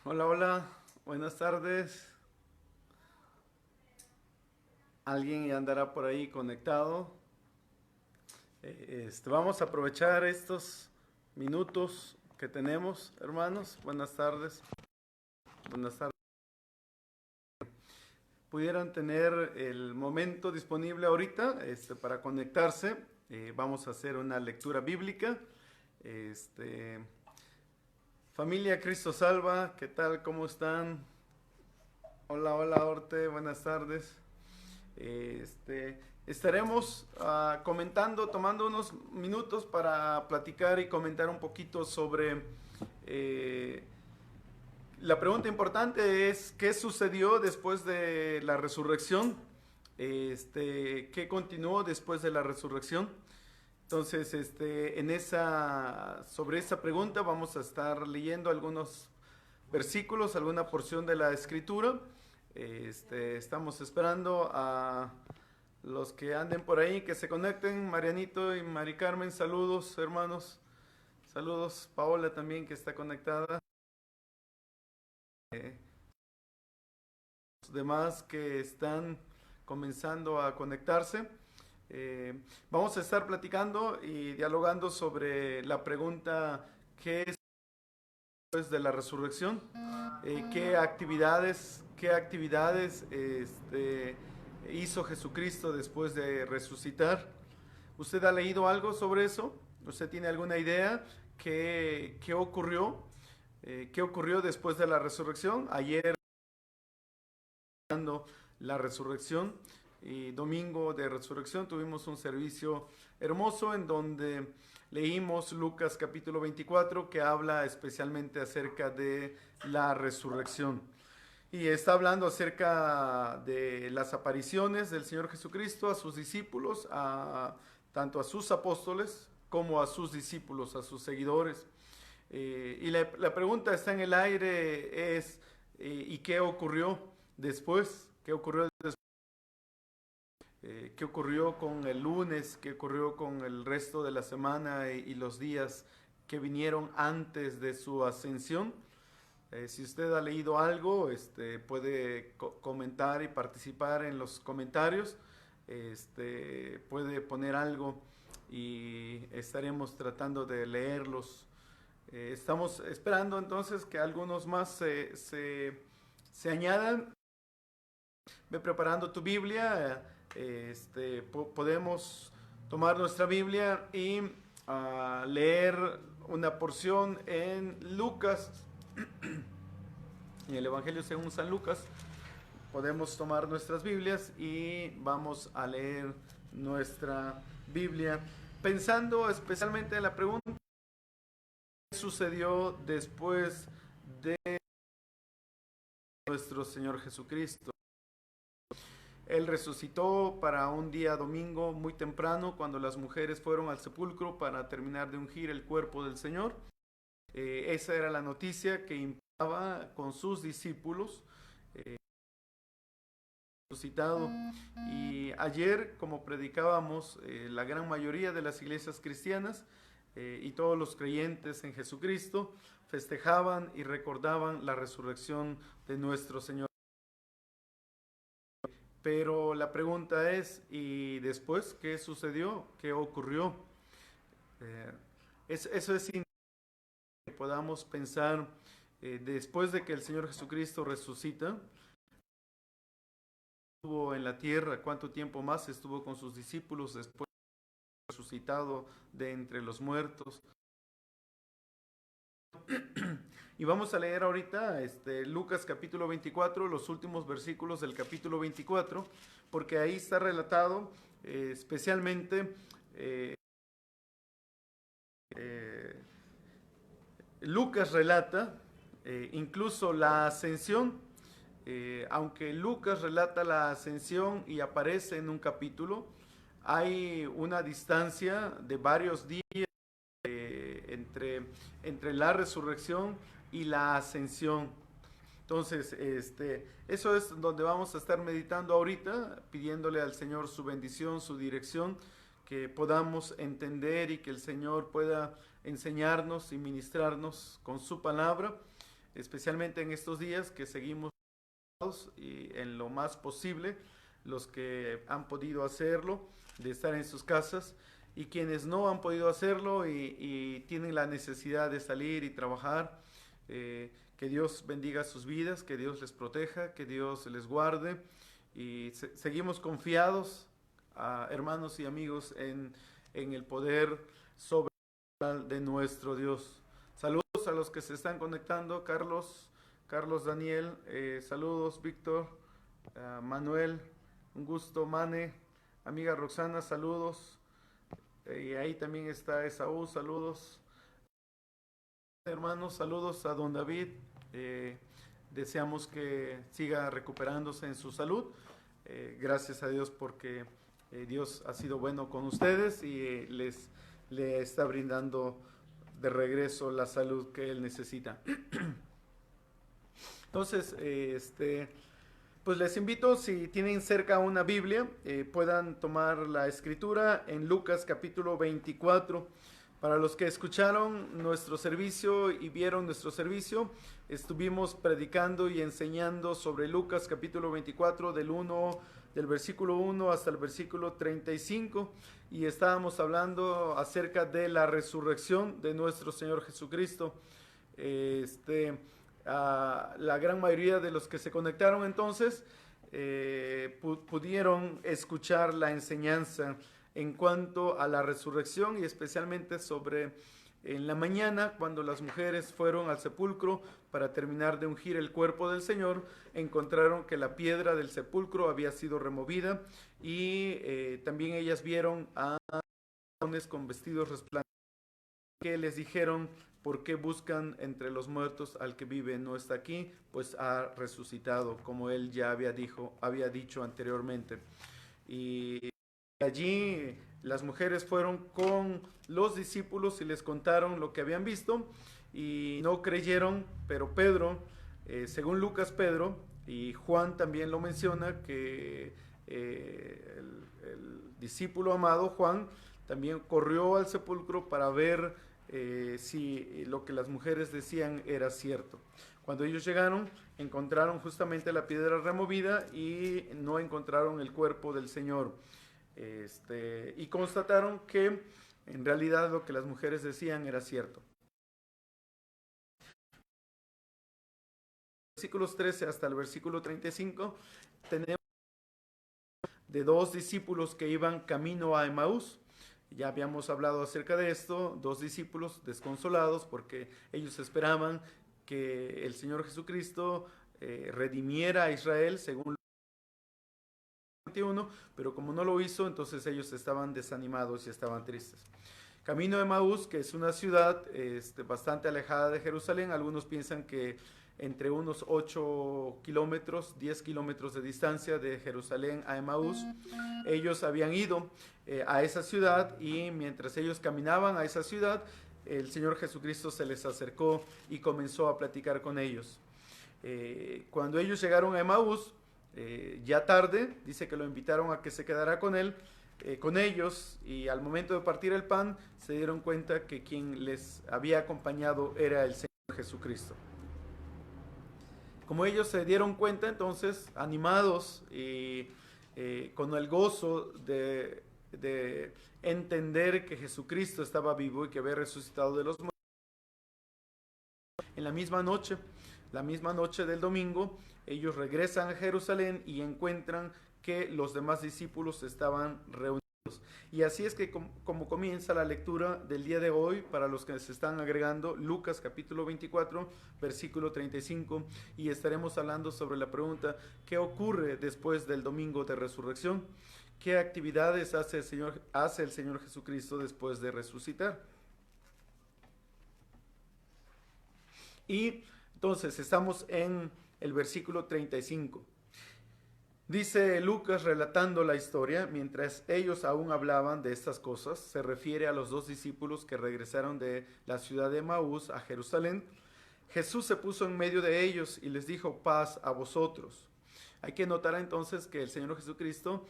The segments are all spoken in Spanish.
Hola, hola, buenas tardes. ¿Alguien ya andará por ahí conectado? Vamos a aprovechar estos minutos que tenemos, hermanos. Buenas tardes. Buenas tardes. Pudieran tener el momento disponible ahorita para conectarse. Vamos a hacer una lectura bíblica. Este, Familia Cristo Salva, ¿qué tal? ¿Cómo están? Hola, hola, Orte, buenas tardes. Estaremos comentando, tomando unos minutos para platicar y comentar un poquito sobre eh, la pregunta importante es ¿qué sucedió después de la resurrección? ¿Qué continuó después de la resurrección? Entonces, sobre esa pregunta vamos a estar leyendo algunos versículos, alguna porción de la escritura. Estamos esperando a los que anden por ahí, que se conecten. Marianito y Mari Carmen, saludos, hermanos. Saludos, Paola también, que está conectada. Eh, los demás que están comenzando a conectarse. Vamos a estar platicando y dialogando sobre la pregunta ¿qué es después de la resurrección? ¿Qué actividades hizo Jesucristo después de resucitar? ¿Usted ha leído algo sobre eso? ¿Usted tiene alguna idea? ¿Qué ocurrió? ¿Qué ocurrió después de la resurrección? Ayer, la resurrección y domingo de resurrección, tuvimos un servicio hermoso en donde leímos Lucas capítulo 24 que habla especialmente acerca de la resurrección. Y está hablando acerca de las apariciones del Señor Jesucristo a sus discípulos, tanto a sus apóstoles como a sus discípulos, a sus seguidores. Y la pregunta está en el aire es, ¿y qué ocurrió después? ¿Qué ocurrió después? ¿Qué ocurrió con el lunes? ¿Qué ocurrió con el resto de la semana y los días que vinieron antes de su ascensión? Si usted ha leído algo, puede comentar y participar en los comentarios. Puede poner algo y estaremos tratando de leerlos. Estamos esperando entonces que algunos más se añadan. Ve preparando tu Biblia. Podemos tomar nuestra Biblia y leer una porción en Lucas, en el Evangelio según San Lucas. Podemos tomar nuestras Biblias y vamos a leer nuestra Biblia pensando especialmente en la pregunta ¿qué sucedió después de nuestro Señor Jesucristo? Él resucitó para un día domingo muy temprano cuando las mujeres fueron al sepulcro para terminar de ungir el cuerpo del Señor. Esa era la noticia que impactaba con sus discípulos. Resucitado. Y ayer, como predicábamos, la gran mayoría de las iglesias cristianas y todos los creyentes en Jesucristo festejaban y recordaban la resurrección de nuestro Señor. Pero la pregunta es, ¿y después qué sucedió? ¿Qué ocurrió? Eh, eso es importante que podamos pensar después de que el Señor Jesucristo resucita, estuvo en la tierra, cuánto tiempo más estuvo con sus discípulos después de resucitado de entre los muertos. Y vamos a leer ahorita Lucas capítulo 24, los últimos versículos del capítulo 24, porque ahí está relatado especialmente eh, eh, Lucas relata incluso la ascensión, aunque Lucas relata la ascensión y aparece en un capítulo, hay una distancia de varios días entre la resurrección y la ascensión. Entonces, eso es donde vamos a estar meditando ahorita, pidiéndole al Señor su bendición, su dirección, que podamos entender y que el Señor pueda enseñarnos y ministrarnos con su palabra. especialmente en estos días que seguimos y en lo más posible, los que han podido hacerlo, de estar en sus casas, y quienes no han podido hacerlo y tienen la necesidad de salir y trabajar, que Dios bendiga sus vidas, que Dios les proteja, que Dios les guarde, y seguimos confiados, hermanos y amigos, en el poder sobrenatural de nuestro Dios. Saludos a los que se están conectando: Carlos Daniel, saludos Víctor, Manuel, un gusto, Mane, amiga Roxana, saludos, y ahí también está Esaú, saludos, hermanos, saludos a don David, deseamos que siga recuperándose en su salud, gracias a Dios porque Dios ha sido bueno con ustedes y le está brindando de regreso la salud que él necesita. Entonces, pues les invito, si tienen cerca una Biblia, puedan tomar la escritura en Lucas capítulo 24. Para los que escucharon nuestro servicio y vieron nuestro servicio, estuvimos predicando y enseñando sobre Lucas capítulo 24 del versículo 1 hasta el versículo 35, y estábamos hablando acerca de la resurrección de nuestro Señor Jesucristo. La gran mayoría de los que se conectaron entonces pudieron escuchar la enseñanza en cuanto a la resurrección, y especialmente sobre en la mañana, cuando las mujeres fueron al sepulcro para terminar de ungir el cuerpo del Señor, encontraron que la piedra del sepulcro había sido removida, y también ellas vieron a varones con vestidos resplandecientes que les dijeron: ¿por qué buscan entre los muertos al que vive? No está aquí, pues ha resucitado, como él ya había dicho anteriormente. Y allí las mujeres fueron con los discípulos y les contaron lo que habían visto, y no creyeron, pero Pedro, según Lucas, Pedro, y Juan también lo menciona, que el discípulo amado Juan también corrió al sepulcro para ver si lo que las mujeres decían era cierto. Cuando ellos llegaron, encontraron justamente la piedra removida y no encontraron el cuerpo del Señor. Y constataron que en realidad lo que las mujeres decían era cierto. Versículos 13 hasta el versículo 35 tenemos de dos discípulos que iban camino a Emaús. Ya habíamos hablado acerca de esto, dos discípulos desconsolados porque ellos esperaban que el Señor Jesucristo redimiera a Israel según 21, pero como no lo hizo, entonces ellos estaban desanimados y estaban tristes. Camino de Emaús, que es una ciudad bastante alejada de Jerusalén, algunos piensan que entre unos 8 kilómetros, 10 kilómetros de distancia de Jerusalén a Emaús. Ellos habían ido a esa ciudad, y mientras ellos caminaban a esa ciudad, el Señor Jesucristo se les acercó y comenzó a platicar con ellos. Cuando ellos llegaron a Emaús, ya tarde, dice que lo invitaron a que se quedara con ellos, y al momento de partir el pan se dieron cuenta que quien les había acompañado era el Señor Jesucristo. Como ellos se dieron cuenta, entonces, animados y con el gozo de entender que Jesucristo estaba vivo y que había resucitado de los muertos, en la misma noche del domingo, ellos regresan a Jerusalén y encuentran que los demás discípulos estaban reunidos. Y así es que como comienza la lectura del día de hoy, para los que se están agregando, Lucas capítulo 24, versículo 35, y estaremos hablando sobre la pregunta: ¿qué ocurre después del domingo de resurrección? ¿Qué actividades hace el Señor Jesucristo después de resucitar? Y entonces estamos en el versículo 35. Dice Lucas, relatando la historia: mientras ellos aún hablaban de estas cosas, se refiere a los dos discípulos que regresaron de la ciudad de Emaús a Jerusalén. Jesús se puso en medio de ellos y les dijo: paz a vosotros. Hay que notar entonces que el Señor Jesucristo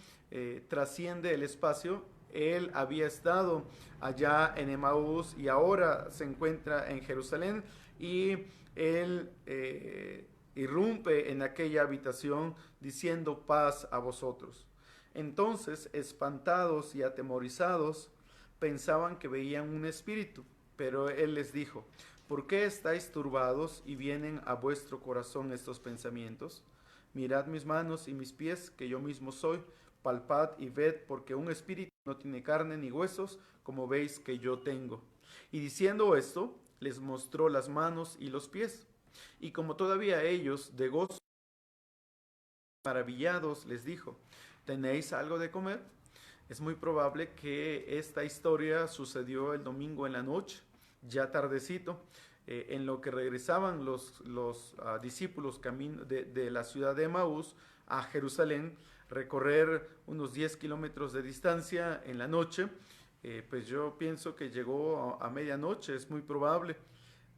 trasciende el espacio Él había estado allá en Emaús y ahora se encuentra en Jerusalén, y él irrumpe en aquella habitación diciendo: paz a vosotros. Entonces, espantados y atemorizados, pensaban que veían un espíritu, pero él les dijo: ¿por qué estáis turbados y vienen a vuestro corazón estos pensamientos? Mirad mis manos y mis pies, que yo mismo soy. Palpad y ved, porque un espíritu no tiene carne ni huesos, como veis que yo tengo. Y diciendo esto, les mostró las manos y los pies. Y como todavía ellos, de gozo maravillados, les dijo: ¿tenéis algo de comer? Es muy probable que esta historia sucedió el domingo en la noche, ya tardecito, en lo que regresaban los discípulos de la ciudad de Emaús a Jerusalén, recorrer unos 10 kilómetros de distancia en la noche. Pues yo pienso que llegó a medianoche, es muy probable.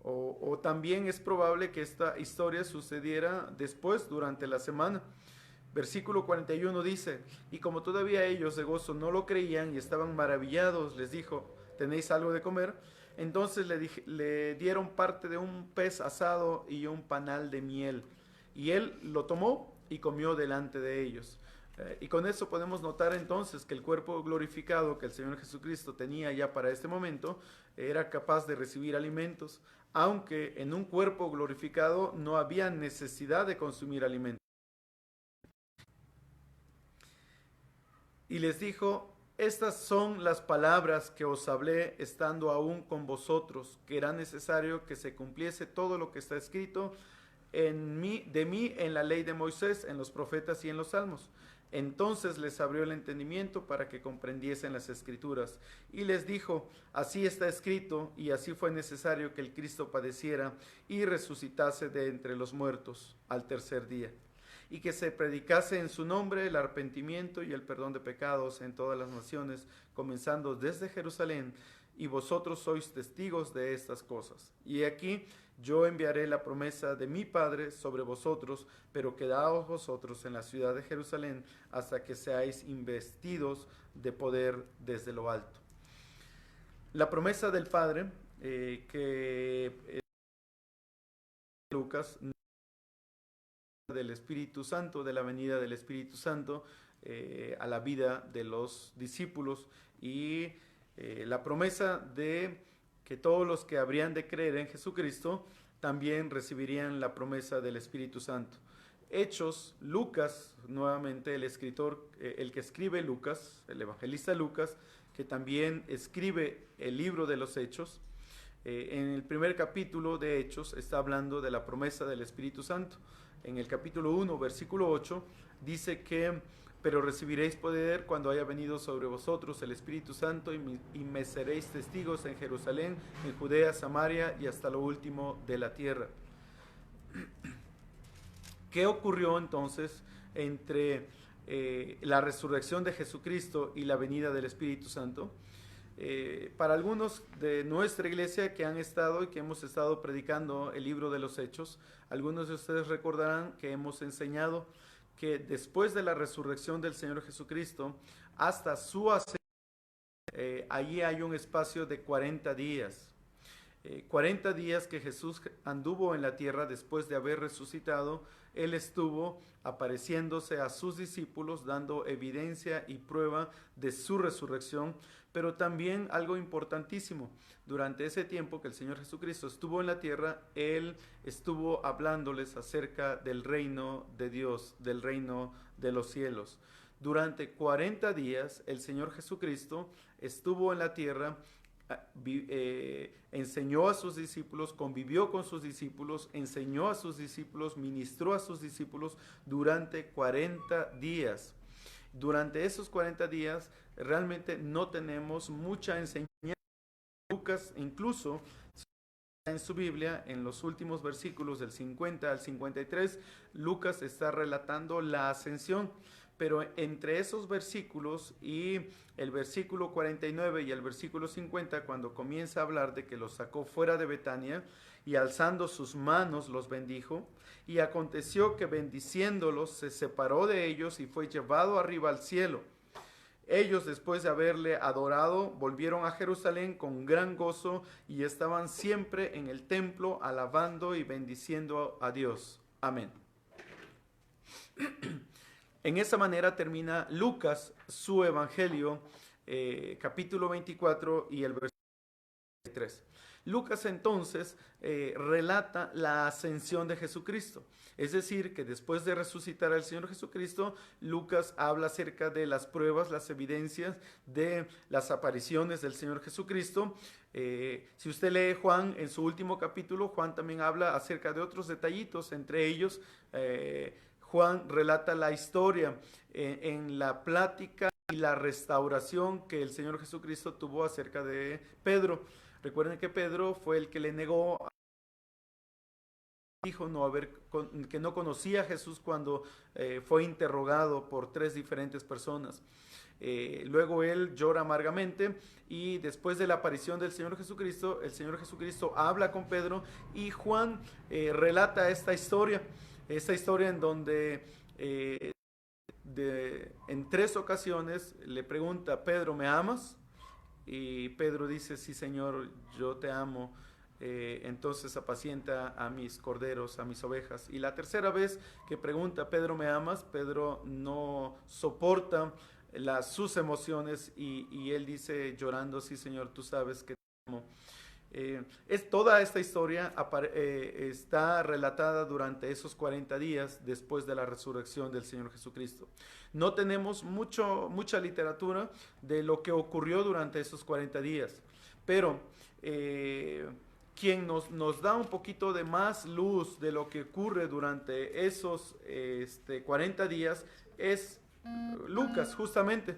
O también es probable que esta historia sucediera después, durante la semana. Versículo 41 dice: y como todavía ellos de gozo no lo creían y estaban maravillados, les dijo: ¿tenéis algo de comer? Entonces le dieron parte de un pez asado y un panal de miel, y él lo tomó y comió delante de ellos. Y con eso podemos notar entonces que el cuerpo glorificado que el Señor Jesucristo tenía ya para este momento era capaz de recibir alimentos, aunque en un cuerpo glorificado no había necesidad de consumir alimentos. Y les dijo: estas son las palabras que os hablé estando aún con vosotros, que era necesario que se cumpliese todo lo que está escrito de mí en la ley de Moisés, en los profetas y en los salmos. Entonces les abrió el entendimiento para que comprendiesen las escrituras. Y les dijo: así está escrito, y así fue necesario que el Cristo padeciera y resucitase de entre los muertos al tercer día, y que se predicase en su nombre el arrepentimiento y el perdón de pecados en todas las naciones, comenzando desde Jerusalén, y vosotros sois testigos de estas cosas. Y aquí yo enviaré la promesa de mi Padre sobre vosotros, pero quedaos vosotros en la ciudad de Jerusalén hasta que seáis investidos de poder desde lo alto. La promesa del Padre que Lucas, del Espíritu Santo, de la venida del Espíritu Santo a la vida de los discípulos, y la promesa de que todos los que habrían de creer en Jesucristo también recibirían la promesa del Espíritu Santo. Hechos, Lucas, nuevamente el escritor, el que escribe Lucas, el evangelista Lucas, que también escribe el libro de los Hechos, en el primer capítulo de Hechos está hablando de la promesa del Espíritu Santo. En el capítulo 1, versículo 8, dice que: pero recibiréis poder cuando haya venido sobre vosotros el Espíritu Santo, y me seréis testigos en Jerusalén, en Judea, Samaria y hasta lo último de la tierra. ¿Qué ocurrió entonces entre la resurrección de Jesucristo y la venida del Espíritu Santo? Para algunos de nuestra iglesia que han estado y que hemos estado predicando el libro de los Hechos, algunos de ustedes recordarán que hemos enseñado que después de la resurrección del Señor Jesucristo hasta su ascensión, allí hay un espacio de 40 días. 40 días que Jesús anduvo en la tierra después de haber resucitado. Él estuvo apareciéndose a sus discípulos, dando evidencia y prueba de su resurrección. Pero también algo importantísimo: durante ese tiempo que el Señor Jesucristo estuvo en la tierra, Él estuvo hablándoles acerca del reino de Dios, del reino de los cielos. Durante 40 días el Señor Jesucristo estuvo en la tierra, enseñó a sus discípulos, convivió con sus discípulos, enseñó a sus discípulos, ministró a sus discípulos durante 40 días. Durante esos 40 días realmente no tenemos mucha enseñanza. Lucas incluso en su Biblia, en los últimos versículos del 50 al 53, Lucas está relatando la ascensión. Pero entre esos versículos y el versículo 49 y el versículo 50, cuando comienza a hablar de que los sacó fuera de Betania y alzando sus manos los bendijo, y aconteció que bendiciéndolos se separó de ellos y fue llevado arriba al cielo. Ellos, después de haberle adorado, volvieron a Jerusalén con gran gozo y estaban siempre en el templo alabando y bendiciendo a Dios. Amén. En esa manera termina Lucas su evangelio, capítulo 24 y el versículo 3. Lucas entonces relata la ascensión de Jesucristo. Es decir, que después de resucitar al Señor Jesucristo, Lucas habla acerca de las pruebas, las evidencias de las apariciones del Señor Jesucristo. Si usted lee Juan, en su último capítulo, Juan también habla acerca de otros detallitos, entre ellos Juan relata la historia en la plática y la restauración que el Señor Jesucristo tuvo acerca de Pedro. Recuerden que Pedro fue el que le negó, dijo que no conocía a Jesús cuando fue interrogado por 3 diferentes personas. Luego él llora amargamente y después de la aparición del Señor Jesucristo, el Señor Jesucristo habla con Pedro y Juan relata esta historia en donde en 3 ocasiones le pregunta: Pedro, ¿me amas? Y Pedro dice: sí, Señor, yo te amo. Entonces apacienta a mis corderos, a mis ovejas. Y la tercera vez que pregunta: Pedro, ¿me amas? Pedro no soporta sus emociones y él dice llorando: sí, Señor, tú sabes que te amo. Toda esta historia está relatada durante esos 40 días después de la resurrección del Señor Jesucristo. No tenemos mucha literatura de lo que ocurrió durante esos 40 días, pero quien nos da un poquito de más luz de lo que ocurre durante esos 40 días es Lucas, justamente.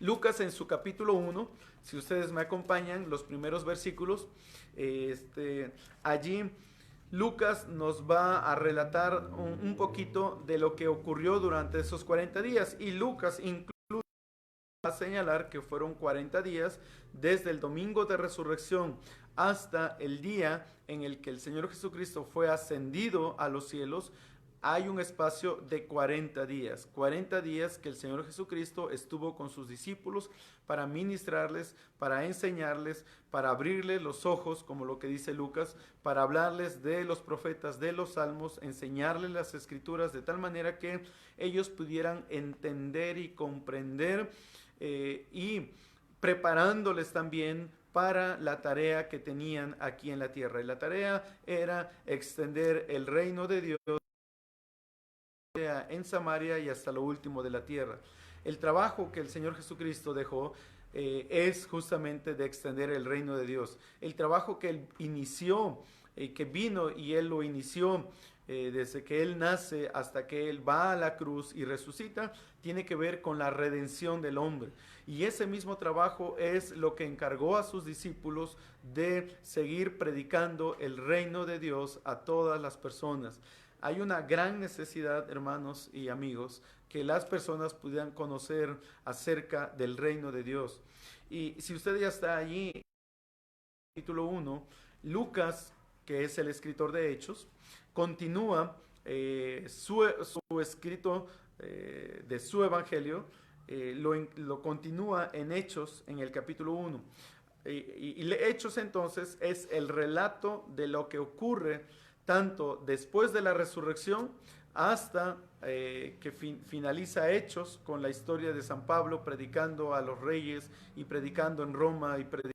Lucas en su capítulo 1, si ustedes me acompañan, los primeros versículos, allí Lucas nos va a relatar un poquito de lo que ocurrió durante esos 40 días. Y Lucas incluso va a señalar que fueron 40 días desde el domingo de resurrección hasta el día en el que el Señor Jesucristo fue ascendido a los cielos. Hay un espacio de 40 días que el Señor Jesucristo estuvo con sus discípulos para ministrarles, para enseñarles, para abrirles los ojos, como lo que dice Lucas, para hablarles de los profetas, de los salmos, enseñarles las escrituras de tal manera que ellos pudieran entender y comprender y preparándoles también para la tarea que tenían aquí en la tierra. Y la tarea era extender el reino de Dios en Samaria y hasta lo último de la tierra. El trabajo que el Señor Jesucristo dejó es justamente de extender el reino de Dios. El trabajo que Él inició, que vino y Él lo inició desde que Él nace hasta que Él va a la cruz y resucita, tiene que ver con la redención del hombre. Y ese mismo trabajo es lo que encargó a sus discípulos de seguir predicando el reino de Dios a todas las personas. Hay una gran necesidad, hermanos y amigos, que las personas pudieran conocer acerca del reino de Dios. Y si usted ya está allí, capítulo 1, Lucas, que es el escritor de Hechos, continúa su escrito de su evangelio, lo continúa en Hechos, en el capítulo 1. Y Hechos entonces es el relato de lo que ocurre tanto después de la resurrección hasta que finaliza Hechos con la historia de San Pablo predicando a los reyes y predicando en Roma y predicando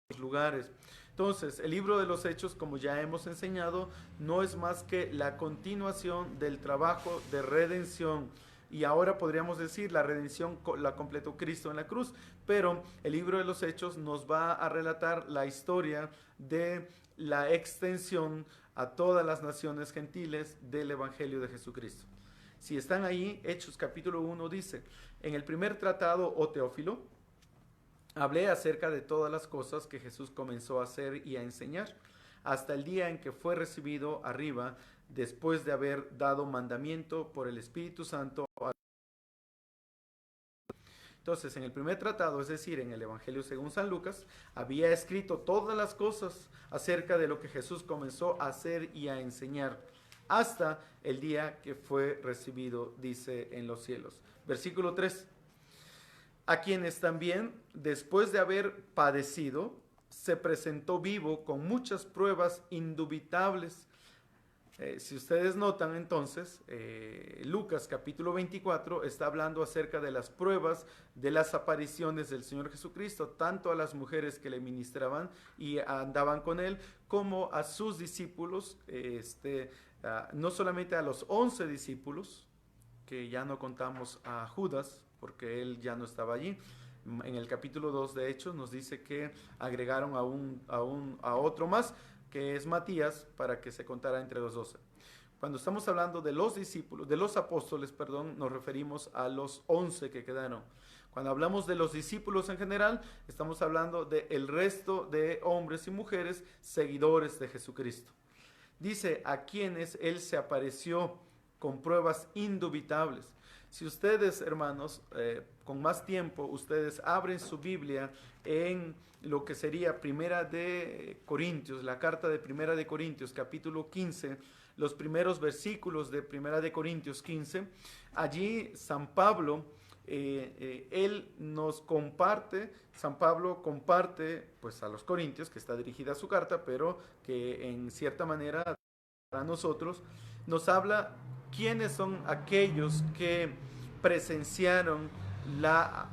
en los lugares. Entonces, el libro de los Hechos, como ya hemos enseñado, no es más que la continuación del trabajo de redención. Y ahora podríamos decir la redención la completó Cristo en la cruz, pero el libro de los Hechos nos va a relatar la historia de la extensión a todas las naciones gentiles del Evangelio de Jesucristo. Si están ahí, Hechos capítulo 1 dice: en el primer tratado, oh Teófilo, hablé acerca de todas las cosas que Jesús comenzó a hacer y a enseñar, hasta el día en que fue recibido arriba, después de haber dado mandamiento por el Espíritu Santo. Entonces, en el primer tratado, es decir, en el Evangelio según San Lucas, había escrito todas las cosas acerca de lo que Jesús comenzó a hacer y a enseñar. hasta el día que fue recibido, dice, en los cielos. Versículo 3. A quienes también, después de haber padecido, se presentó vivo con muchas pruebas indubitables. Si ustedes notan entonces, Lucas capítulo 24 está hablando acerca de las pruebas de las apariciones del Señor Jesucristo, tanto a las mujeres que le ministraban y andaban con él, como a sus discípulos, no solamente a los 11 discípulos, que ya no contamos a Judas, porque él ya no estaba allí. En el capítulo 2 de Hechos nos dice que agregaron a otro más, que es Matías, para que se contara entre los 12. Cuando estamos hablando de los discípulos, de los apóstoles, perdón, nos referimos a los 11 que quedaron. Cuando hablamos de los discípulos en general, estamos hablando del resto de hombres y mujeres seguidores de Jesucristo. Dice, a quienes él se apareció con pruebas indubitables. Si ustedes, hermanos, con más tiempo, ustedes abren su Biblia en lo que sería Primera de Corintios, la carta de Primera de Corintios, capítulo 15, los primeros versículos de Primera de Corintios 15, allí San Pablo, San Pablo comparte pues a los Corintios, que está dirigida su carta, pero que en cierta manera para nosotros nos habla quiénes son aquellos que presenciaron las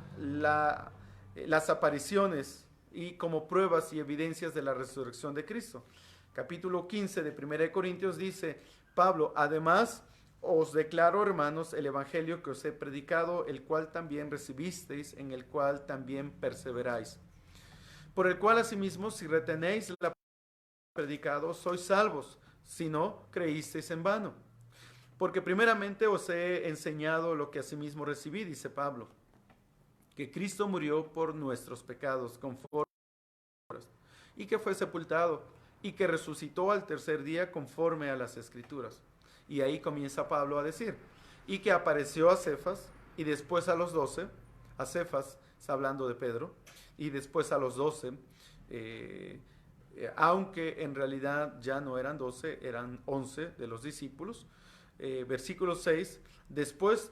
apariciones y como pruebas y evidencias de la resurrección de Cristo. Capítulo 15 de 1 Corintios dice, Pablo, además os declaro, hermanos, el evangelio que os he predicado, el cual también recibisteis, en el cual también perseveráis. Por el cual asimismo, si retenéis la predicado, sois salvos, si no, creísteis en vano. Porque primeramente os he enseñado lo que asimismo recibí, dice Pablo, que Cristo murió por nuestros pecados, conforme y que fue sepultado, y que resucitó al tercer día conforme a las Escrituras. Y ahí comienza Pablo a decir, y que apareció a Cefas, y después a los 12, a Cefas, está hablando de Pedro, y después a los 12, aunque en realidad ya no eran 12, eran 11 de los discípulos. Versículo 6, después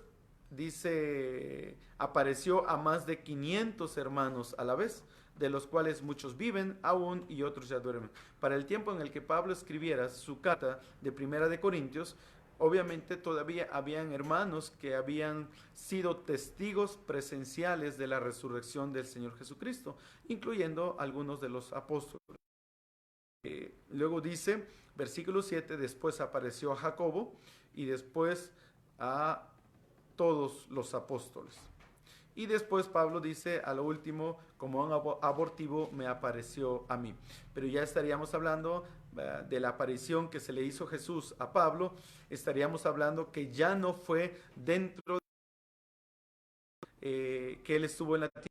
dice, apareció a más de 500 hermanos a la vez, de los cuales muchos viven aún y otros ya duermen. Para el tiempo en el que Pablo escribiera su carta de Primera de Corintios, obviamente todavía habían hermanos que habían sido testigos presenciales de la resurrección del Señor Jesucristo, incluyendo algunos de los apóstoles. Luego dice, versículo 7, después apareció a Jacobo y después a todos los apóstoles. Y después Pablo dice a lo último, como un abortivo me apareció a mí. Pero ya estaríamos hablando de la aparición que se le hizo Jesús a Pablo, estaríamos hablando que ya no fue dentro que él estuvo en la tierra,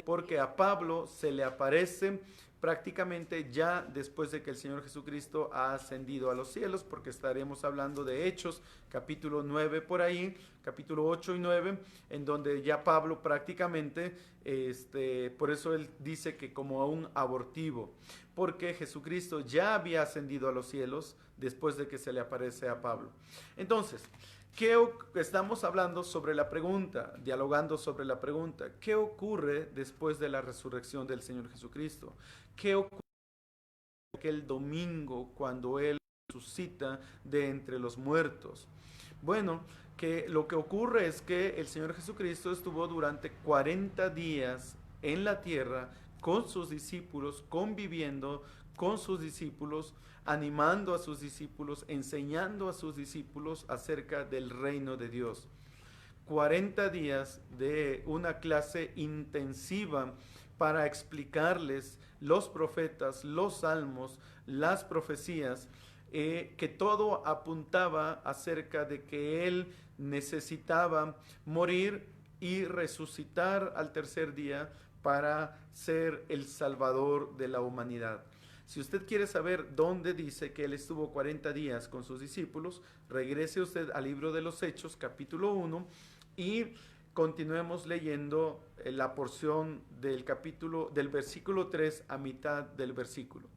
porque a Pablo se le aparece prácticamente ya después de que el Señor Jesucristo ha ascendido a los cielos, porque estaremos hablando de Hechos, capítulo 9 por ahí, capítulo 8 y 9, en donde ya Pablo prácticamente, por eso él dice que como a un abortivo, porque Jesucristo ya había ascendido a los cielos después de que se le aparece a Pablo. Entonces, estamos hablando sobre la pregunta, dialogando sobre la pregunta, ¿qué ocurre después de la resurrección del Señor Jesucristo? ¿Qué ocurre aquel domingo cuando Él resucita de entre los muertos? Bueno, que lo que ocurre es que el Señor Jesucristo estuvo durante 40 días en la tierra con sus discípulos, conviviendo con sus discípulos, animando a sus discípulos, enseñando a sus discípulos acerca del reino de Dios. 40 días de una clase intensiva para explicarles los profetas, los salmos, las profecías, que todo apuntaba acerca de que Él necesitaba morir y resucitar al tercer día para ser el Salvador de la humanidad. Si usted quiere saber dónde dice que Él estuvo 40 días con sus discípulos, regrese usted al libro de los Hechos, capítulo 1, y continuemos leyendo la porción del versículo 3 a mitad del versículo.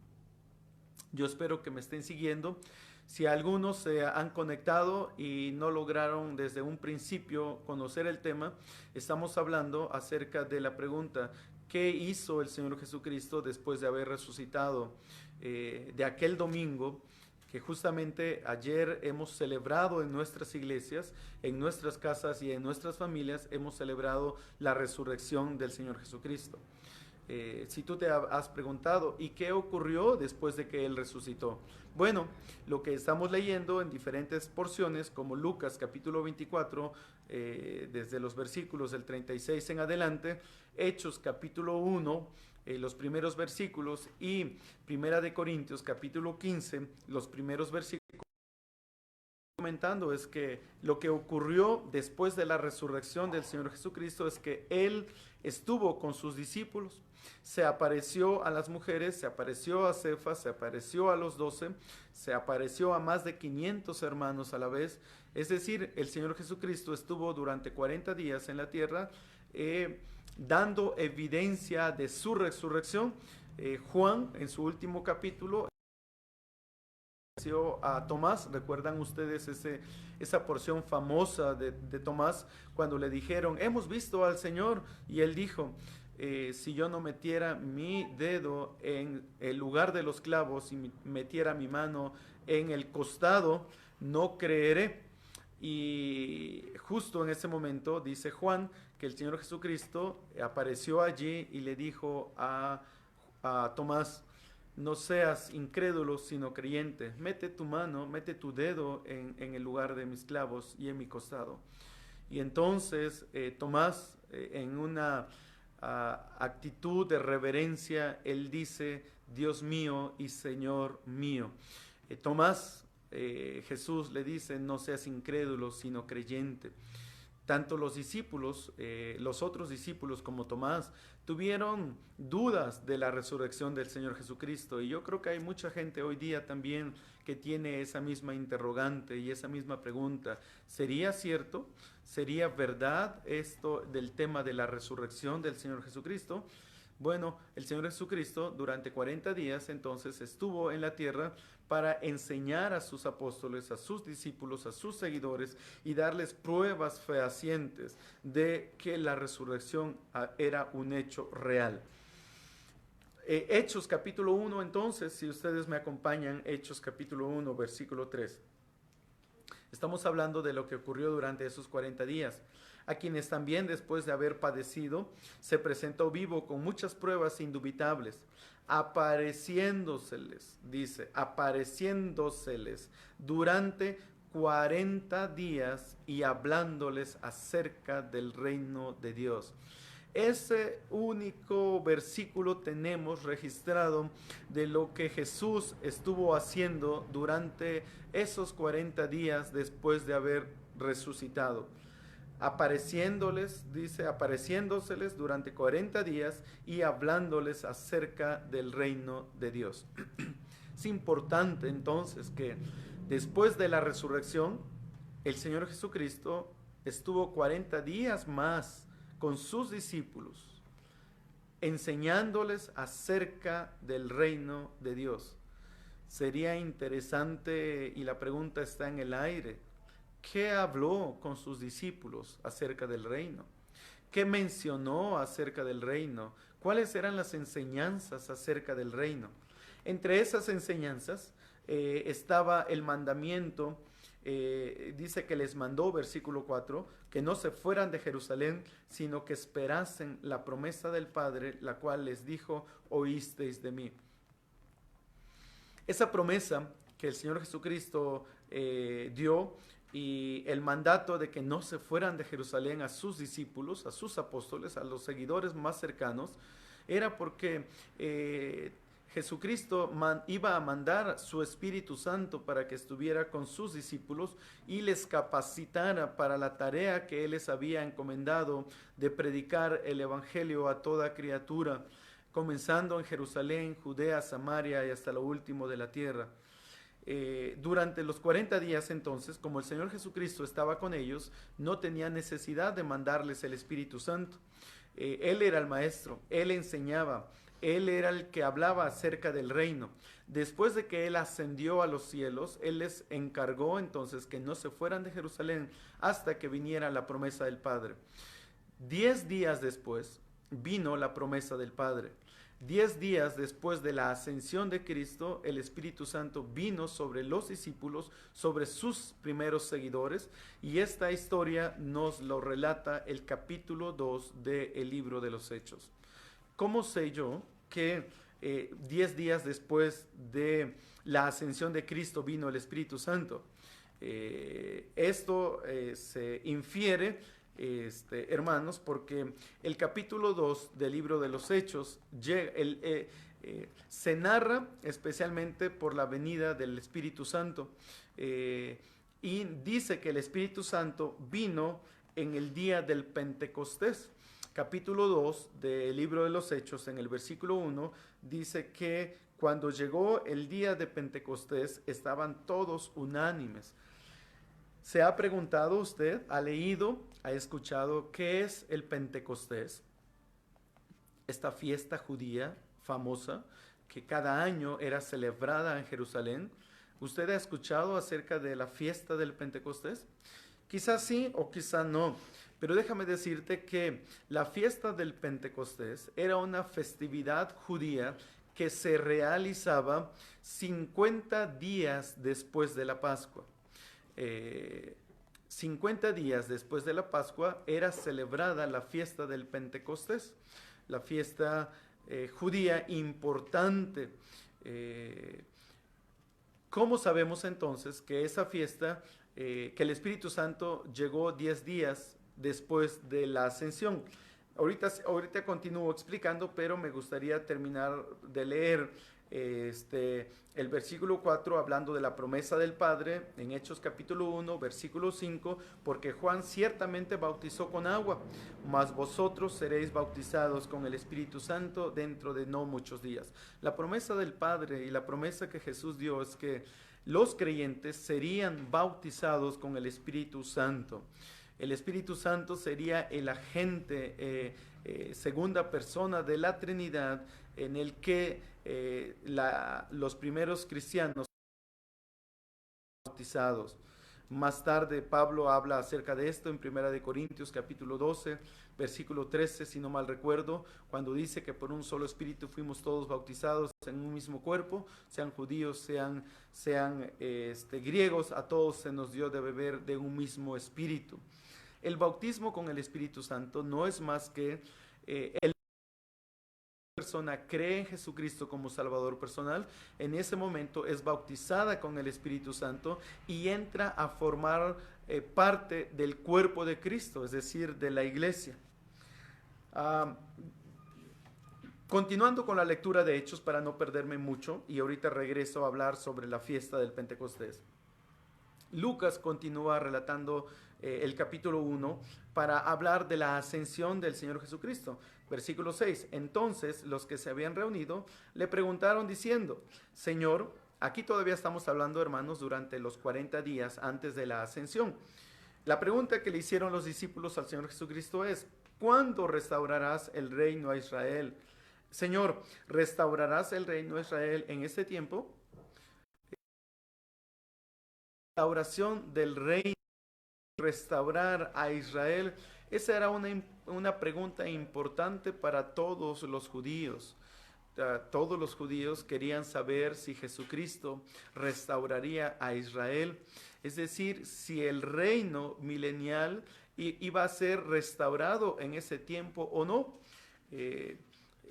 Yo espero que me estén siguiendo. Si algunos se han conectado y no lograron desde un principio conocer el tema, estamos hablando acerca de la pregunta: ¿qué hizo el Señor Jesucristo después de haber resucitado? De aquel domingo que justamente ayer hemos celebrado en nuestras iglesias, en nuestras casas y en nuestras familias, hemos celebrado la resurrección del Señor Jesucristo. Si tú te has preguntado, ¿y qué ocurrió después de que Él resucitó? Bueno, lo que estamos leyendo en diferentes porciones, como Lucas capítulo 24, desde los versículos del 36 en adelante, Hechos capítulo 1, los primeros versículos, y Primera de Corintios capítulo 15, los primeros versículos, comentando es que lo que ocurrió después de la resurrección del Señor Jesucristo es que Él estuvo con sus discípulos, se apareció a las mujeres, se apareció a Cefas, se apareció a los 12, se apareció a más de 500 hermanos a la vez. Es decir, el Señor Jesucristo estuvo durante 40 días en la tierra, dando evidencia de su resurrección. Juan, en su último capítulo, a Tomás. ¿Recuerdan ustedes esa porción famosa de Tomás cuando le dijeron, hemos visto al Señor? Y él dijo, si yo no metiera mi dedo en el lugar de los clavos y metiera mi mano en el costado, no creeré. Y justo en ese momento dice Juan que el Señor Jesucristo apareció allí y le dijo a Tomás, no seas incrédulo, sino creyente. Mete tu mano, mete tu dedo en el lugar de mis clavos y en mi costado. Y entonces Tomás, en una actitud de reverencia, él dice, Dios mío y Señor mío. Tomás, Jesús le dice, no seas incrédulo, sino creyente. Tanto los discípulos, los otros discípulos como Tomás, tuvieron dudas de la resurrección del Señor Jesucristo. Y yo creo que hay mucha gente hoy día también que tiene esa misma interrogante y esa misma pregunta. ¿Sería cierto? ¿Sería verdad esto del tema de la resurrección del Señor Jesucristo? Bueno, el Señor Jesucristo durante 40 días entonces estuvo en la tierra para enseñar a sus apóstoles, a sus discípulos, a sus seguidores y darles pruebas fehacientes de que la resurrección era un hecho real. Hechos capítulo 1 entonces, si ustedes me acompañan, Hechos capítulo 1, versículo 3. Estamos hablando de lo que ocurrió durante esos 40 días, a quienes también después de haber padecido, se presentó vivo con muchas pruebas indubitables, apareciéndoseles, dice, apareciéndoseles durante 40 días y hablándoles acerca del reino de Dios. Ese único versículo tenemos registrado de lo que Jesús estuvo haciendo durante esos 40 días después de haber resucitado. Apareciéndoles, dice, apareciéndoseles durante 40 días y hablándoles acerca del reino de Dios. Es importante entonces que después de la resurrección, el Señor Jesucristo estuvo 40 días más con sus discípulos, enseñándoles acerca del reino de Dios. Sería interesante, y la pregunta está en el aire, ¿qué habló con sus discípulos acerca del reino? ¿Qué mencionó acerca del reino? ¿Cuáles eran las enseñanzas acerca del reino? Entre esas enseñanzas estaba el mandamiento. Dice que les mandó, versículo 4, que no se fueran de Jerusalén, sino que esperasen la promesa del Padre, la cual les dijo, oísteis de mí. Esa promesa que el Señor Jesucristo dio, y el mandato de que no se fueran de Jerusalén a sus discípulos, a sus apóstoles, a los seguidores más cercanos, era porque Jesucristo iba a mandar su Espíritu Santo para que estuviera con sus discípulos y les capacitara para la tarea que Él les había encomendado de predicar el Evangelio a toda criatura, comenzando en Jerusalén, Judea, Samaria y hasta lo último de la tierra. Durante los 40 días entonces, como el Señor Jesucristo estaba con ellos, no tenía necesidad de mandarles el Espíritu Santo. Él era el maestro, Él enseñaba, Él era el que hablaba acerca del reino. Después de que Él ascendió a los cielos, Él les encargó entonces que no se fueran de Jerusalén hasta que viniera la promesa del Padre. 10 días después vino la promesa del Padre. 10 días después de la ascensión de Cristo, el Espíritu Santo vino sobre los discípulos, sobre sus primeros seguidores, y esta historia nos lo relata el capítulo 2 del libro de los Hechos. ¿Cómo sé yo que 10 días después de la ascensión de Cristo vino el Espíritu Santo? Esto se infiere, hermanos, porque el capítulo 2 del libro de los Hechos se narra especialmente por la venida del Espíritu Santo, y dice que el Espíritu Santo vino en el día del Pentecostés. Capítulo 2 del libro de los Hechos, en el versículo 1, dice que cuando llegó el día de Pentecostés estaban todos unánimes. ¿Se ha preguntado usted, ha leído, ha escuchado qué es el Pentecostés? Esta fiesta judía famosa que cada año era celebrada en Jerusalén. ¿Usted ha escuchado acerca de la fiesta del Pentecostés? Quizás sí o quizás no, pero déjame decirte que la fiesta del Pentecostés era una festividad judía que se realizaba 50 días después de la Pascua. 50 días después de la Pascua era celebrada la fiesta del Pentecostés, la fiesta judía importante. ¿Cómo sabemos entonces que esa fiesta, que el Espíritu Santo llegó 10 días después de la ascensión? Ahorita continúo explicando, pero me gustaría terminar de leer el versículo 4 hablando de la promesa del Padre en Hechos capítulo 1, versículo 5, porque Juan ciertamente bautizó con agua, mas vosotros seréis bautizados con el Espíritu Santo dentro de no muchos días. La promesa del Padre y la promesa que Jesús dio es que los creyentes serían bautizados con el Espíritu Santo. El Espíritu Santo sería el agente, segunda persona de la Trinidad, en el que los primeros cristianos bautizados. Más tarde Pablo habla acerca de esto en 1 Corintios capítulo 12, versículo 13, si no mal recuerdo, cuando dice que por un solo espíritu fuimos todos bautizados en un mismo cuerpo, sean judíos, sean griegos, a todos se nos dio de beber de un mismo espíritu. El bautismo con el Espíritu Santo no es más que el persona cree en Jesucristo como Salvador personal, en ese momento es bautizada con el Espíritu Santo y entra a formar parte del cuerpo de Cristo, es decir, de la iglesia. Continuando con la lectura de Hechos para no perderme mucho, y ahorita regreso a hablar sobre la fiesta del Pentecostés. Lucas continúa relatando el capítulo 1 para hablar de la ascensión del Señor Jesucristo. Versículo 6. Entonces los que se habían reunido le preguntaron diciendo: Señor, aquí todavía estamos hablando, hermanos, durante los 40 días antes de la ascensión. La pregunta que le hicieron los discípulos al Señor Jesucristo es: ¿cuándo restaurarás el reino a Israel? Señor, ¿restaurarás el reino a Israel en este tiempo? La restauración del reino, restaurar a Israel, esa era una pregunta importante para todos los judíos. Todos los judíos querían saber si Jesucristo restauraría a Israel, es decir, si el reino milenial iba a ser restaurado en ese tiempo o no.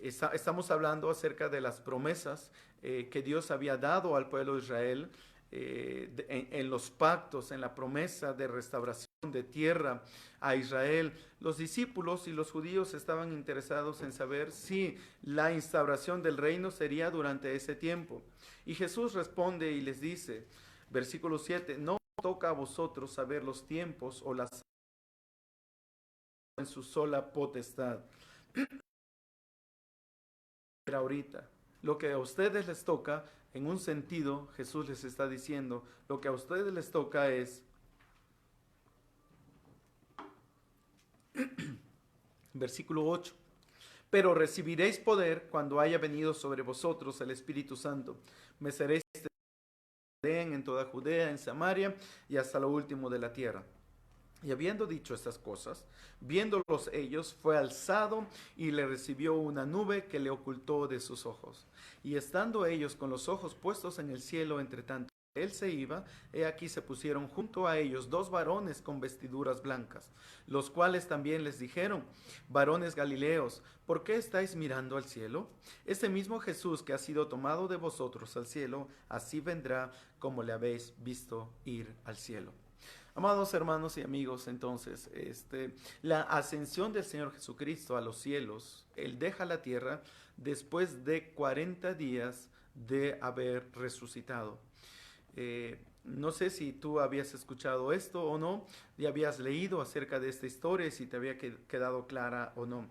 Estamos hablando acerca de las promesas que Dios había dado al pueblo de Israel, en los pactos, en la promesa de restauración de tierra a Israel. Los discípulos y los judíos estaban interesados en saber si la instauración del reino sería durante ese tiempo. Y Jesús responde y les dice, versículo 7, no toca a vosotros saber los tiempos o las en su sola potestad. Pero ahorita, lo que a ustedes les toca, en un sentido, Jesús les está diciendo, lo que a ustedes les toca es, versículo 8, Pero recibiréis poder cuando haya venido sobre vosotros el Espíritu Santo. Me seréis en toda Judea, en Samaria y hasta lo último de la tierra. Y habiendo dicho estas cosas, viéndolos ellos, fue alzado y le recibió una nube que le ocultó de sus ojos. Y estando ellos con los ojos puestos en el cielo, entre tanto él se iba, he aquí se pusieron junto a ellos dos varones con vestiduras blancas, los cuales también les dijeron: varones Galileos, ¿por qué estáis mirando al cielo? Este mismo Jesús que ha sido tomado de vosotros al cielo, así vendrá como le habéis visto ir al cielo. Amados hermanos y amigos, entonces, la ascensión del Señor Jesucristo a los cielos, Él deja la tierra después de 40 días de haber resucitado. No sé si tú habías escuchado esto o no, y habías leído acerca de esta historia, si te había quedado clara o no.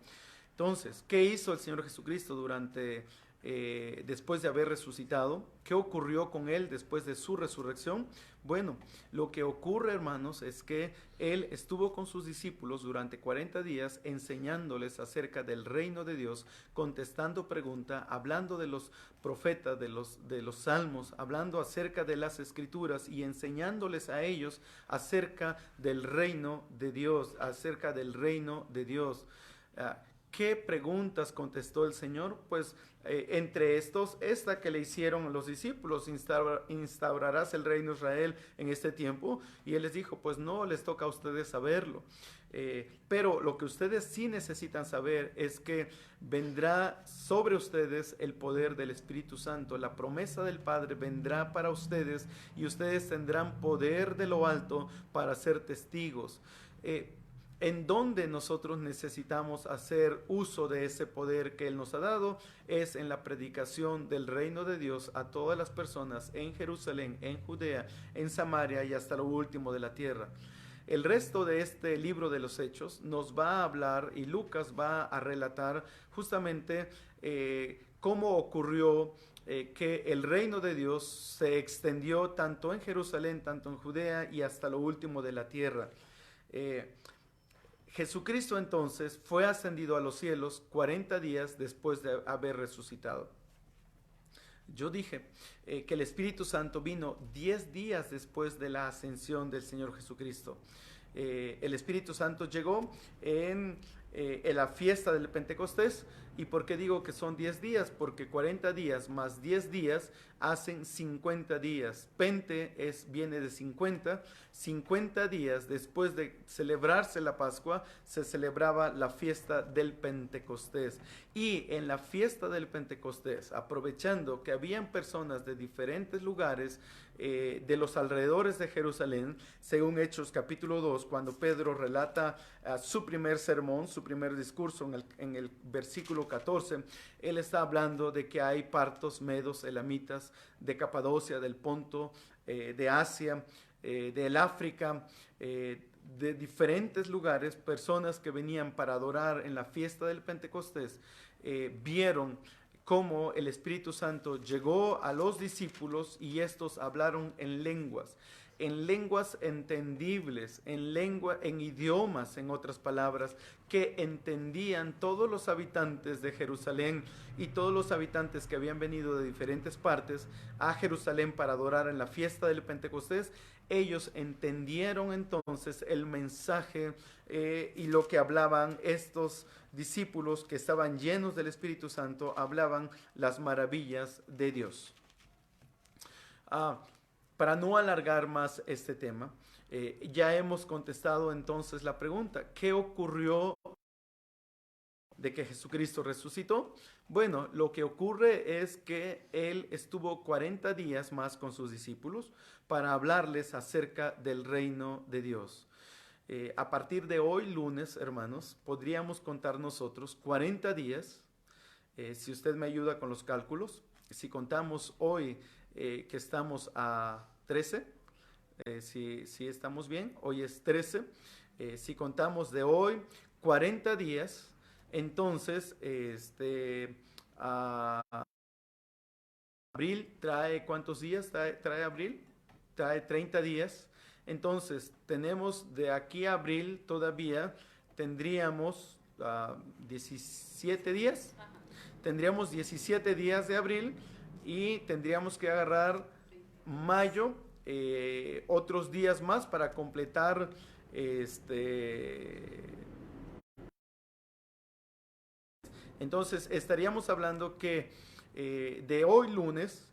Entonces, ¿qué hizo el Señor Jesucristo después de haber resucitado? ¿Qué ocurrió con Él después de su resurrección? Bueno, lo que ocurre, hermanos, es que Él estuvo con sus discípulos durante 40 días enseñándoles acerca del reino de Dios, contestando preguntas, hablando de los profetas, de los salmos, hablando acerca de las escrituras y enseñándoles a ellos acerca del reino de Dios, acerca del reino de Dios. ¿Qué preguntas contestó el Señor? Pues entre estos, esta que le hicieron los discípulos: instaurarás el reino de Israel en este tiempo. Y Él les dijo: pues no les toca a ustedes saberlo. Pero lo que ustedes sí necesitan saber es que vendrá sobre ustedes el poder del Espíritu Santo. La promesa del Padre vendrá para ustedes y ustedes tendrán poder de lo alto para ser testigos. En donde nosotros necesitamos hacer uso de ese poder que Él nos ha dado es en la predicación del reino de Dios a todas las personas en Jerusalén, en Judea, en Samaria y hasta lo último de la tierra. El resto de este libro de los Hechos nos va a hablar, y Lucas va a relatar justamente cómo ocurrió que el reino de Dios se extendió tanto en Jerusalén, tanto en Judea y hasta lo último de la tierra. Jesucristo entonces fue ascendido a los cielos 40 días después de haber resucitado. Yo dije que el Espíritu Santo vino 10 días después de la ascensión del Señor Jesucristo. El Espíritu Santo llegó en la fiesta del Pentecostés. ¿Y por qué digo que son 10 días? Porque 40 días más 10 días hacen 50 días. Pente viene de 50. 50 días después de celebrarse la Pascua, se celebraba la fiesta del Pentecostés. Y en la fiesta del Pentecostés, aprovechando que habían personas de diferentes lugares, de los alrededores de Jerusalén, según Hechos capítulo 2, cuando Pedro relata su primer sermón, su primer discurso en el versículo 14, él está hablando de que hay partos, medos, elamitas, de Capadocia, del Ponto, de Asia, del África, de diferentes lugares, personas que venían para adorar en la fiesta del Pentecostés, vieron cómo el Espíritu Santo llegó a los discípulos y estos hablaron en lenguas entendibles, en idiomas, en otras palabras, que entendían todos los habitantes de Jerusalén y todos los habitantes que habían venido de diferentes partes a Jerusalén para adorar en la fiesta del Pentecostés. Ellos entendieron entonces el mensaje y lo que hablaban estos discípulos que estaban llenos del Espíritu Santo, hablaban las maravillas de Dios. Para no alargar más este tema, ya hemos contestado entonces la pregunta: ¿qué ocurrió de que Jesucristo resucitó? Bueno, lo que ocurre es que Él estuvo 40 días más con sus discípulos para hablarles acerca del reino de Dios. A partir de hoy, lunes, hermanos, podríamos contar nosotros 40 días, si usted me ayuda con los cálculos. Si contamos hoy que estamos a 13, si estamos bien, hoy es 13. Si contamos de hoy 40 días, entonces abril trae, ¿cuántos días trae abril? Trae 30 días. Entonces tenemos de aquí a abril todavía, tendríamos 17 días. Tendríamos 17 días de abril y tendríamos que agarrar mayo, otros días más para completar entonces estaríamos hablando que de hoy lunes,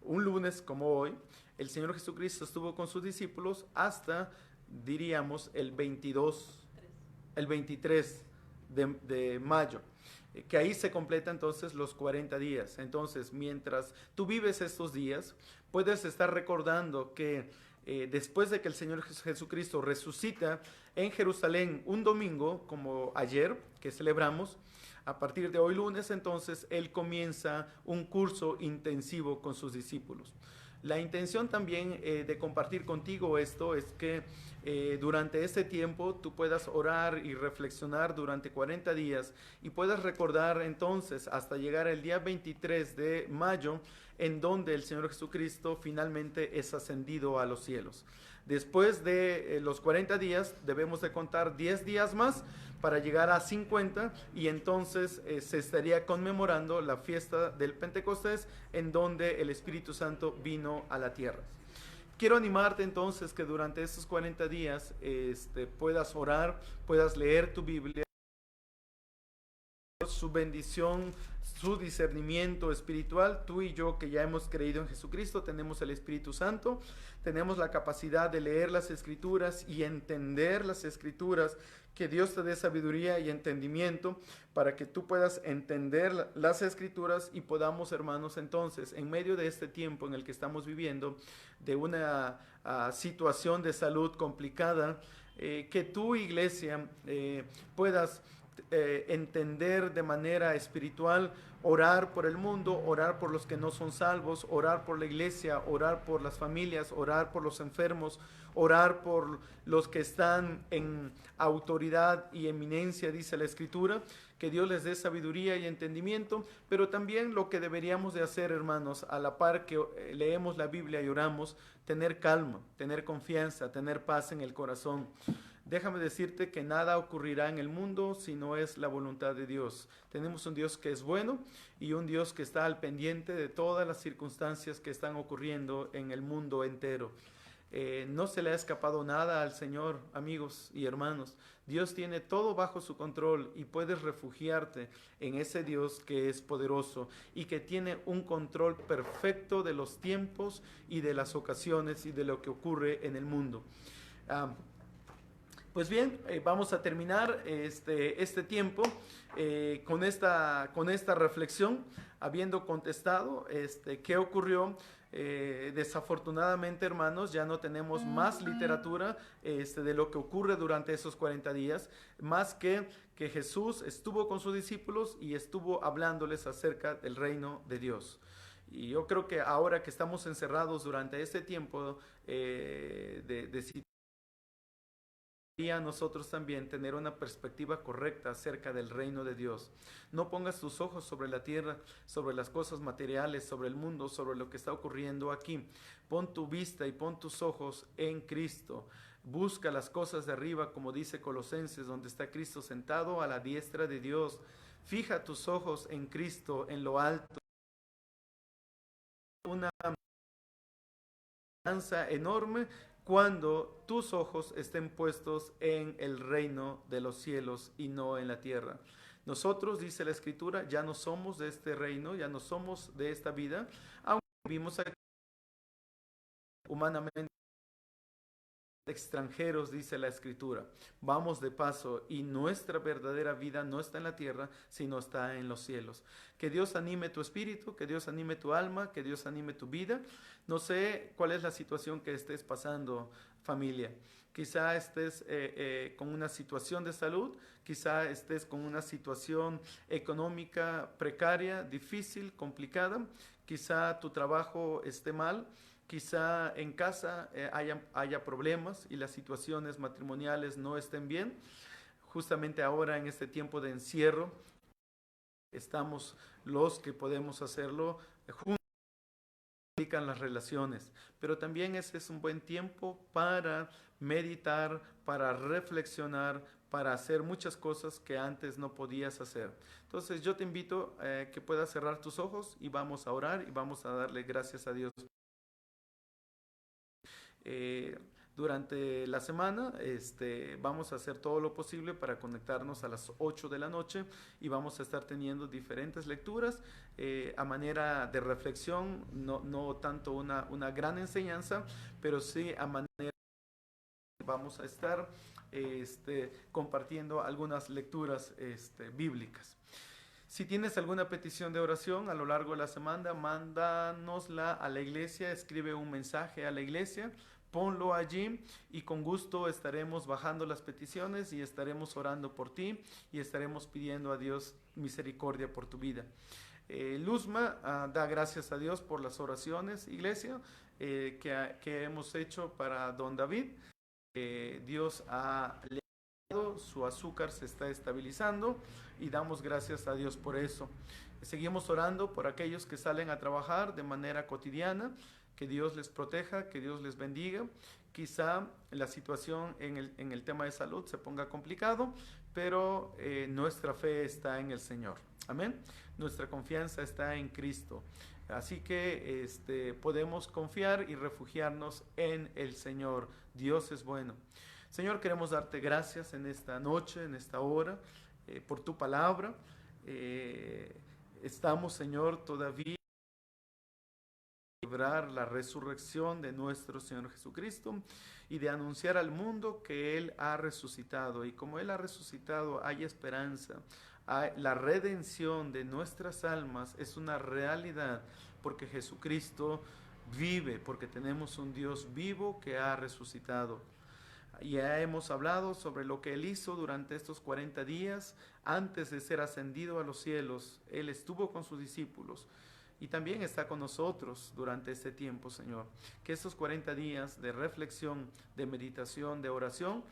un lunes como hoy, el Señor Jesucristo estuvo con sus discípulos hasta, diríamos, el 23 de mayo, que ahí se completa entonces los 40 días. Entonces, mientras tú vives estos días, puedes estar recordando que después de que el Señor Jesucristo resucita en Jerusalén un domingo, como ayer, que celebramos, a partir de hoy lunes, entonces, Él comienza un curso intensivo con sus discípulos. La intención también de compartir contigo esto es que durante este tiempo tú puedas orar y reflexionar durante 40 días y puedas recordar entonces hasta llegar el día 23 de mayo en donde el Señor Jesucristo finalmente es ascendido a los cielos. Después de los 40 días debemos de contar 10 días más para llegar a 50 y entonces se estaría conmemorando la fiesta del Pentecostés en donde el Espíritu Santo vino a la tierra. Quiero animarte entonces que durante estos 40 días puedas orar, puedas leer tu Biblia, su bendición, su discernimiento espiritual. Tú y yo que ya hemos creído en Jesucristo tenemos el Espíritu Santo, tenemos la capacidad de leer las Escrituras y entender las Escrituras, que Dios te dé sabiduría y entendimiento para que tú puedas entender las Escrituras y podamos, hermanos, entonces, en medio de este tiempo en el que estamos viviendo, de una situación de salud complicada, que tu iglesia puedas entender de manera espiritual, orar por el mundo, orar por los que no son salvos, orar por la iglesia, orar por las familias, orar por los enfermos, orar por los que están en autoridad y eminencia, dice la Escritura, que Dios les dé sabiduría y entendimiento, pero también lo que deberíamos de hacer, hermanos, a la par que leemos la Biblia y oramos, tener calma, tener confianza, tener paz en el corazón. Déjame decirte que nada ocurrirá en el mundo si no es la voluntad de Dios. Tenemos un Dios que es bueno y un Dios que está al pendiente de todas las circunstancias que están ocurriendo en el mundo entero. No se le ha escapado nada al Señor, amigos y hermanos. Dios tiene todo bajo su control y puedes refugiarte en ese Dios que es poderoso y que tiene un control perfecto de los tiempos y de las ocasiones y de lo que ocurre en el mundo. Pues bien, vamos a terminar este tiempo con esta reflexión, habiendo contestado qué ocurrió. Desafortunadamente, hermanos, ya no tenemos más literatura de lo que ocurre durante esos 40 días, más que Jesús estuvo con sus discípulos y estuvo hablándoles acerca del reino de Dios. Y yo creo que ahora que estamos encerrados durante este tiempo de a nosotros también tener una perspectiva correcta acerca del reino de Dios. No pongas tus ojos sobre la tierra, sobre las cosas materiales, sobre el mundo, sobre lo que está ocurriendo aquí. Pon tu vista y pon tus ojos en Cristo. Busca las cosas de arriba, como dice Colosenses, donde está Cristo sentado a la diestra de Dios. Fija tus ojos en Cristo, en lo alto. Una esperanza enorme cuando tus ojos estén puestos en el reino de los cielos y no en la tierra. Nosotros, dice la Escritura, ya no somos de este reino, ya no somos de esta vida, aunque vivimos aquí humanamente extranjeros, dice la Escritura. Vamos de paso y nuestra verdadera vida no está en la tierra, sino está en los cielos. Que Dios anime tu espíritu, que Dios anime tu alma, que Dios anime tu vida. No sé cuál es la situación que estés pasando, familia. Quizá estés con una situación de salud, quizá estés con una situación económica precaria, difícil, complicada, quizá tu trabajo esté mal. Quizá en casa haya problemas y las situaciones matrimoniales no estén bien. Justamente ahora en este tiempo de encierro estamos los que podemos hacerlo juntos, las relaciones, pero también ese es un buen tiempo para meditar, para reflexionar, para hacer muchas cosas que antes no podías hacer. Entonces yo te invito que puedas cerrar tus ojos y vamos a orar y vamos a darle gracias a Dios. Durante la semana vamos a hacer todo lo posible para conectarnos a las 8 de la noche y vamos a estar teniendo diferentes lecturas a manera de reflexión, no tanto una gran enseñanza, pero sí a manera vamos a estar compartiendo algunas lecturas bíblicas. Si tienes alguna petición de oración a lo largo de la semana, mándanosla a la iglesia, escribe un mensaje a la iglesia, ponlo allí y con gusto estaremos bajando las peticiones y estaremos orando por ti y estaremos pidiendo a Dios misericordia por tu vida. Luzma da gracias a Dios por las oraciones, iglesia, que hemos hecho para don David. Dios ha levantado, su azúcar se está estabilizando y damos gracias a Dios por eso. Seguimos orando por aquellos que salen a trabajar de manera cotidiana, que Dios les proteja, que Dios les bendiga. Quizá la situación en el tema de salud se ponga complicado, pero nuestra fe está en el Señor. Amén. Nuestra confianza está en Cristo. Así que podemos confiar y refugiarnos en el Señor. Dios es bueno. Señor, queremos darte gracias en esta noche, en esta hora, por tu palabra. Estamos, Señor, todavía celebrar la resurrección de nuestro Señor Jesucristo y de anunciar al mundo que Él ha resucitado, y como Él ha resucitado hay esperanza. La redención de nuestras almas es una realidad porque Jesucristo vive, porque tenemos un Dios vivo que ha resucitado. Ya hemos hablado sobre lo que Él hizo durante estos 40 días antes de ser ascendido a los cielos. Él estuvo con sus discípulos y también está con nosotros durante este tiempo, Señor. Que estos 40 días de reflexión, de meditación, de oración,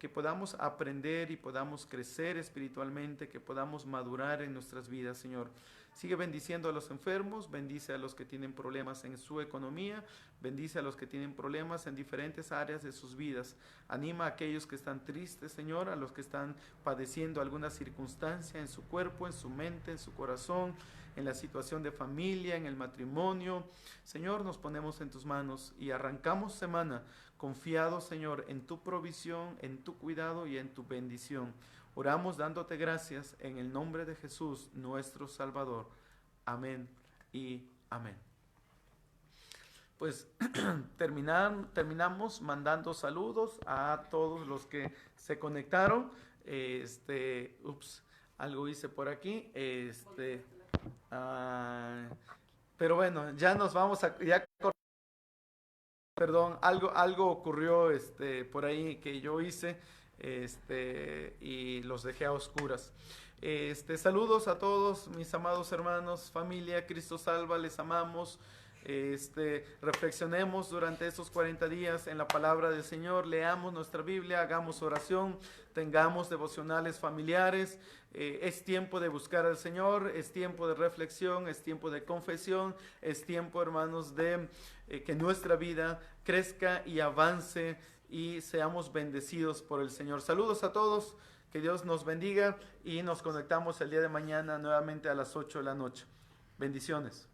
que podamos aprender y podamos crecer espiritualmente, que podamos madurar en nuestras vidas, Señor. Sigue bendiciendo a los enfermos, bendice a los que tienen problemas en su economía, bendice a los que tienen problemas en diferentes áreas de sus vidas. Anima a aquellos que están tristes, Señor, a los que están padeciendo alguna circunstancia en su cuerpo, en su mente, en su corazón, en la situación de familia, en el matrimonio. Señor, nos ponemos en tus manos y arrancamos semana confiados, Señor, en tu provisión, en tu cuidado y en tu bendición. Oramos dándote gracias en el nombre de Jesús, nuestro Salvador. Amén y amén. Pues terminamos mandando saludos a todos los que se conectaron. Algo hice por aquí. Pero bueno, ya nos vamos a... Perdón, algo ocurrió por ahí que yo hice. Y los dejé a oscuras. Saludos a todos mis amados hermanos, familia, Cristo salva, les amamos. Reflexionemos durante estos 40 días en la palabra del Señor, leamos nuestra Biblia, hagamos oración, tengamos devocionales familiares. Es tiempo de buscar al Señor, es tiempo de reflexión, es tiempo de confesión, es tiempo, hermanos, de que nuestra vida crezca y avance y seamos bendecidos por el Señor. Saludos a todos, que Dios nos bendiga y nos conectamos el día de mañana nuevamente a las 8 de la noche. Bendiciones.